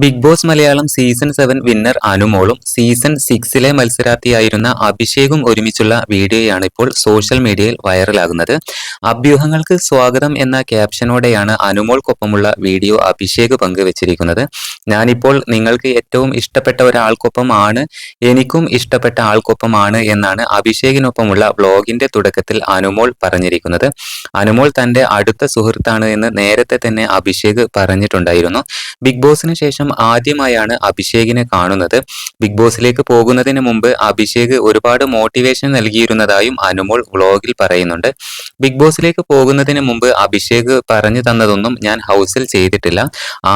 Big Boss Malayalam season 7 winner അനുമോളും season 6ലെ മത്സരാർത്ഥിയായിരുന്ന അഭിഷേകും ഒരുമിച്ചുള്ള വീഡിയോയാണ് ഇപ്പോൾ സോഷ്യൽ മീഡിയയിൽ വൈറലാകുന്നത്. അഭ്യൂഹങ്ങൾക്ക് സ്വാഗതം എന്ന ക്യാപ്ഷനോടെയാണ് അനുമോൾക്കൊപ്പമുള്ള വീഡിയോ അഭിഷേക് പങ്കുവച്ചിരിക്കുന്നത്. ഞാനിപ്പോൾ നിങ്ങൾക്ക് ഏറ്റവും ഇഷ്ടപ്പെട്ട ഒരാൾക്കൊപ്പമാണ്, എനിക്കും ഇഷ്ടപ്പെട്ട ആൾക്കൊപ്പമാണ് എന്നാണ് അഭിഷേകിനൊപ്പമുള്ള വ്ലോഗിന്റെ തുടക്കത്തിൽ അനുമോൾ പറഞ്ഞിരിക്കുന്നത്. അനുമോൾ തന്റെ അടുത്ത സുഹൃത്താണ് എന്ന് നേരത്തെ തന്നെ അഭിഷേക് പറഞ്ഞിട്ടുണ്ടായിരുന്നു. ബിഗ് ബോസിന് ശേഷം ആദ്യമായാണ് അഭിഷേകിനെ കാണുന്നത്. ബിഗ് ബോസിലേക്ക് പോകുന്നതിന് മുമ്പ് അഭിഷേക് ഒരുപാട് മോട്ടിവേഷൻ നൽകിയിരുന്നതായും അനുമോൾ വ്ലോഗിൽ പറയുന്നുണ്ട്. ബിഗ് ബോസിലേക്ക് പോകുന്നതിന് മുമ്പ് അഭിഷേക് പറഞ്ഞു തന്നതൊന്നും ഞാൻ ഹൗസിൽ ചെയ്തിട്ടില്ല.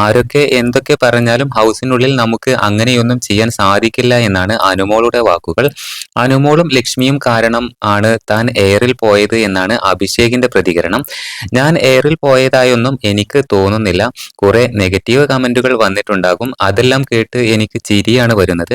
ആരൊക്കെ എന്തൊക്കെ പറഞ്ഞാലും ഹൗസിനുള്ളിൽ നമുക്ക് അങ്ങനെയൊന്നും ചെയ്യാൻ സാധിക്കില്ല എന്നാണ് അനുമോളുടെ വാക്കുകൾ. അനുമോളും ലക്ഷ്മിയും കാരണം ആണ് താൻ എയറിൽ പോയത് എന്നാണ് അഭിഷേകിന്റെ പ്രതികരണം. ഞാൻ എയറിൽ പോയതായൊന്നും എനിക്ക് തോന്നുന്നില്ല. കുറെ നെഗറ്റീവ് കമന്റുകൾ വന്നിട്ടുണ്ടാകും. അതെല്ലാം കേട്ട് എനിക്ക് ചിരിയാണ് വരുന്നത്.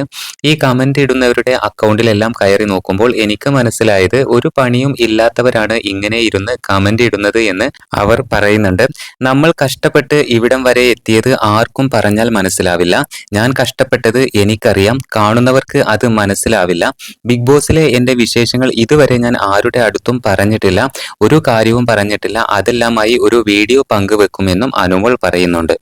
ഈ കമന്റ് ഇടുന്നവരുടെ അക്കൗണ്ടിലെല്ലാം കയറി നോക്കുമ്പോൾ എനിക്ക് മനസ്സിലായത് ഒരു പണിയും ഇല്ലാത്തവരാണ് ഇങ്ങനെ ഇരുന്ന് കമന്റ് ഇടുന്നത് എന്ന് അവർ പറയുന്നുണ്ട്. നമ്മൾ കഷ്ടപ്പെട്ട് ഇവിടം വരെ എത്തിയത് ആർക്കും പറഞ്ഞാൽ മനസ്സിലാവില്ല. ഞാൻ കഷ്ടപ്പെട്ടത് എനിക്കറിയാം, കാണുന്നവർക്ക് അത് മനസ്സിലാവില്ല. ബിഗ് ബോസിലെ എന്റെ വിശേഷങ്ങൾ ഇതുവരെ ഞാൻ ആരുടെ അടുത്തും പറഞ്ഞിട്ടില്ല, ഒരു കാര്യവും പറഞ്ഞിട്ടില്ല. അതെല്ലാമായി ഒരു വീഡിയോ പങ്കുവെക്കുമെന്നും അനുമോൾ പറയുന്നുണ്ട്.